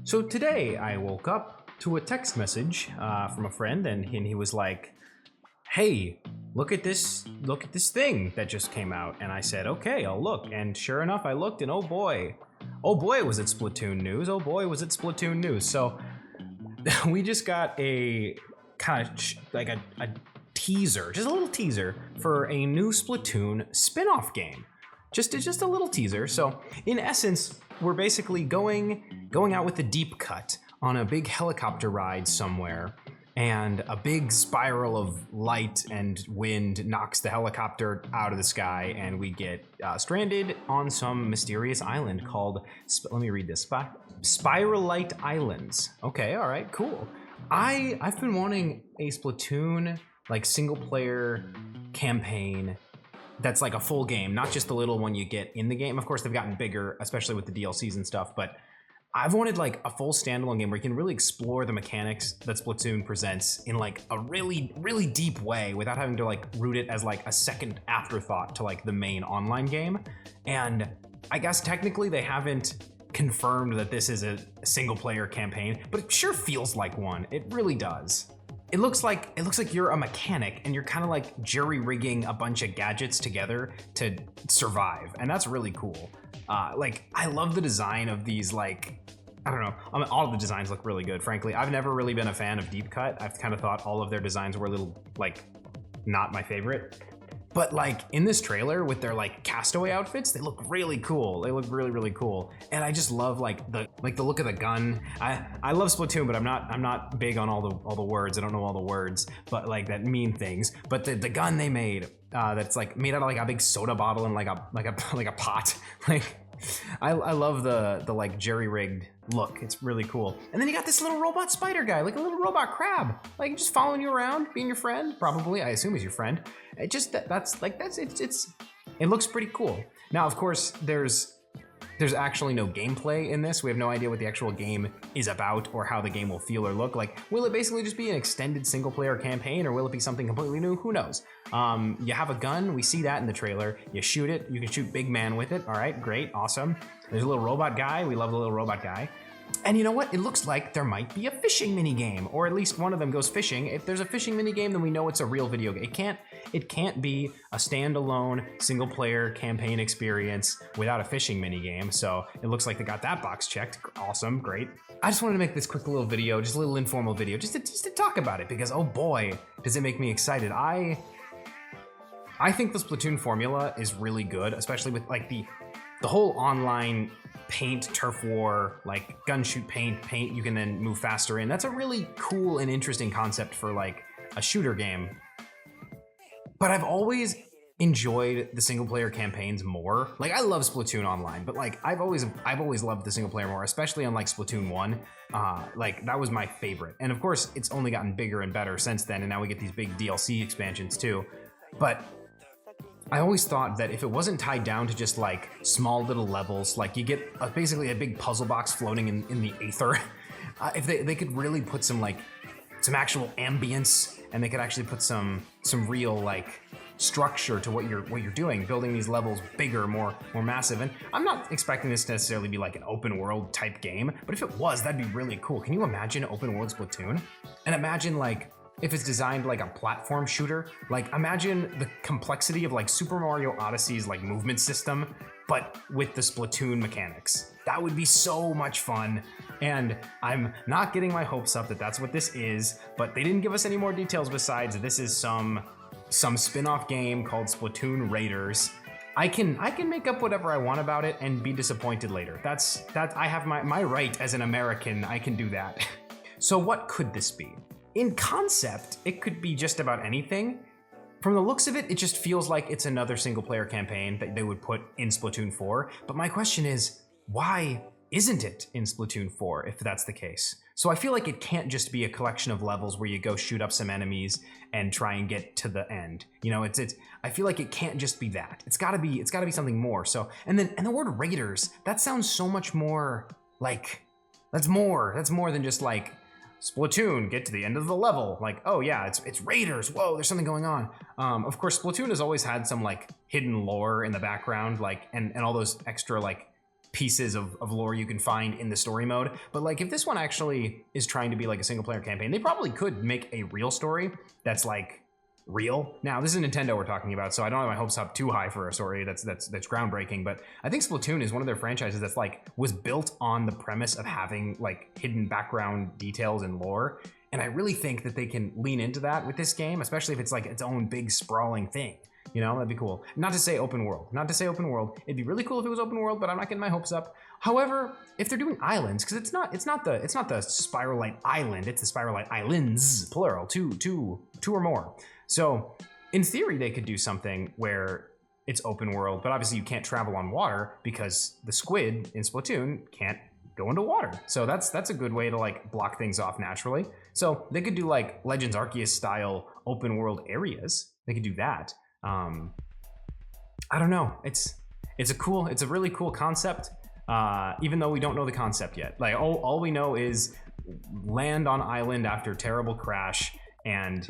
So today I woke up to a text message from a friend, and he was like, "Hey, look at this thing that just came out." And I said, "Okay, I'll look." And sure enough, I looked, and oh boy, was it Splatoon news! Oh boy, was it Splatoon news! So we just got a kind of like a teaser, just a little teaser for a new Splatoon spin-off game. Just a little teaser. So in essence, we're basically going out with the deep cut on a big helicopter ride somewhere, and a big spiral of light and wind knocks the helicopter out of the sky, and we get stranded on some mysterious island called, let me read this, Spiralite Islands. Okay, all right, cool. I've been wanting a Splatoon like single player campaign that's like a full game, not just the little one you get in the game. Of course, they've gotten bigger, especially with the DLCs and stuff, but I've wanted like a full standalone game where you can really explore the mechanics that Splatoon presents in like a really, really deep way without having to like root it as like a second afterthought to like the main online game. And I guess technically they haven't confirmed that this is a single player campaign, but it sure feels like one. It really does. It looks like you're a mechanic and you're kind of like jury-rigging a bunch of gadgets together to survive, and that's really cool. Like, I love the design of these, like, I don't know, all of the designs look really good, frankly. I've never really been a fan of Deep Cut. I've kind of thought all of their designs were a little, like, not my favorite. But like in this trailer with their like castaway outfits, they look really cool. They look really, really cool. And I just love like the look of the gun. I love Splatoon, but I'm not big on all the words. I don't know all the words, but like that mean things. But the gun they made, that's like made out of like a big soda bottle and like a pot. Like I love the like jerry-rigged look. It's really cool. And then you got this little robot spider guy, like a little robot crab, like just following you around, being your friend. Probably, I assume, he's your friend. It just it looks pretty cool. Now, of course, there's actually no gameplay in this. We have no idea what the actual game is about or how the game will feel or look. Like, will it basically just be an extended single player campaign, or will it be something completely new? Who knows? You have a gun. We see that in the trailer. You shoot it. You can shoot Big Man with it. All right, great, awesome. There's a little robot guy. We love the little robot guy. And you know what? It looks like there might be a fishing mini game, or at least one of them goes fishing. If there's a fishing mini game, then we know it's a real video game. It can't be a standalone single player campaign experience without a fishing mini game. So it looks like they got that box checked. Awesome, great. I just wanted to make this quick little video, just a little informal video, just to talk about it, because oh boy, does it make me excited. I think the Splatoon formula is really good, especially with like the whole online paint, turf war, like gun shoot paint, you can then move faster in. That's a really cool and interesting concept for like a shooter game. But I've always enjoyed the single player campaigns more. Like, I love Splatoon Online, but like I've always loved the single player more, especially on like Splatoon 1. Like that was my favorite. And of course, it's only gotten bigger and better since then, and now we get these big DLC expansions too. But I always thought that if it wasn't tied down to just like small little levels, like you get basically a big puzzle box floating in the aether, if they could really put some actual ambience, and they could actually put some real like structure to what you're doing, building these levels bigger, more massive. And I'm not expecting this to necessarily be like an open world type game, but if it was, that'd be really cool. Can you imagine open world Splatoon? And imagine like if it's designed like a platform shooter, like imagine the complexity of like Super Mario Odyssey's like movement system, but with the Splatoon mechanics. That would be so much fun. And I'm not getting my hopes up that that's what this is, but they didn't give us any more details besides this is some spin-off game called Splatoon Raiders. I can make up whatever I want about it and be disappointed later. That's I have my right as an American. I can do that. So what could this be? In concept, it could be just about anything. From the looks of it, it just feels like it's another single player campaign that they would put in Splatoon 4. But my question is, why isn't it in Splatoon 4 if that's the case? So I feel like it can't just be a collection of levels where you go shoot up some enemies and try and get to the end. You know, I feel like it can't just be that. It's gotta be something more. So, and the word Raiders, that sounds so much more like, that's more than just like, Splatoon, get to the end of the level. Like, oh yeah, it's Raiders. Whoa, there's something going on. Of course, Splatoon has always had some like hidden lore in the background, like and all those extra like pieces of lore you can find in the story mode. But like, if this one actually is trying to be like a single player campaign, they probably could make a real story that's like real. Now, this is Nintendo we're talking about, so I don't have my hopes up too high for a story that's groundbreaking, but I think Splatoon is one of their franchises that's like was built on the premise of having like hidden background details and lore. And I really think that they can lean into that with this game, especially if it's like its own big sprawling thing. You know, that'd be cool. Not to say open world. Not to say open world. It'd be really cool if it was open world, but I'm not getting my hopes up. However, if they're doing islands, because it's not the Spiralite Island, it's the Spiralite Islands, plural, two or more. So in theory, they could do something where it's open world, but obviously you can't travel on water because the squid in Splatoon can't go into water. So that's a good way to like block things off naturally. So they could do like Legends Arceus style open world areas. They could do that. I don't know. It's a really cool concept. Even though we don't know the concept yet. Like all we know is land on island after terrible crash and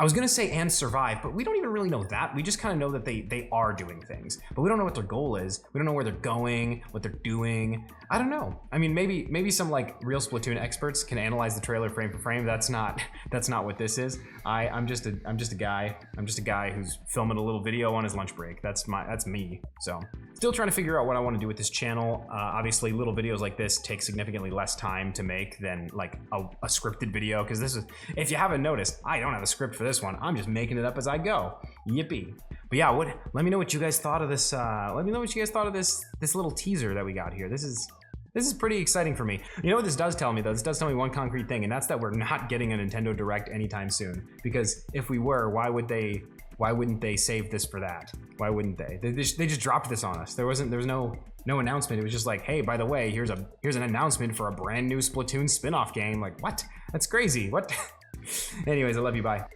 I was gonna say and survive, but we don't even really know that. We just kind of know that they are doing things, but we don't know what their goal is. We don't know where they're going, what they're doing. I don't know. I mean, maybe some like real Splatoon experts can analyze the trailer frame for frame. That's not what this is. I'm just a guy. I'm just a guy who's filming a little video on his lunch break. That's me. So still trying to figure out what I want to do with this channel. Obviously, little videos like this take significantly less time to make than like a scripted video, because this is, if you haven't noticed, I don't have a script for this one. I'm just making it up as I go. Yippee. But yeah, let me know what you guys thought of this. Let me know what you guys thought of this little teaser that we got here. This is pretty exciting for me. You know what this does tell me though? This does tell me one concrete thing, and that's that we're not getting a Nintendo Direct anytime soon. Because if we were, why wouldn't they save this for that? Why wouldn't they? They just dropped this on us. There was no announcement. It was just like, hey, by the way, here's an announcement for a brand new Splatoon spin-off game. Like, what? That's crazy. What? Anyways, I love you. Bye.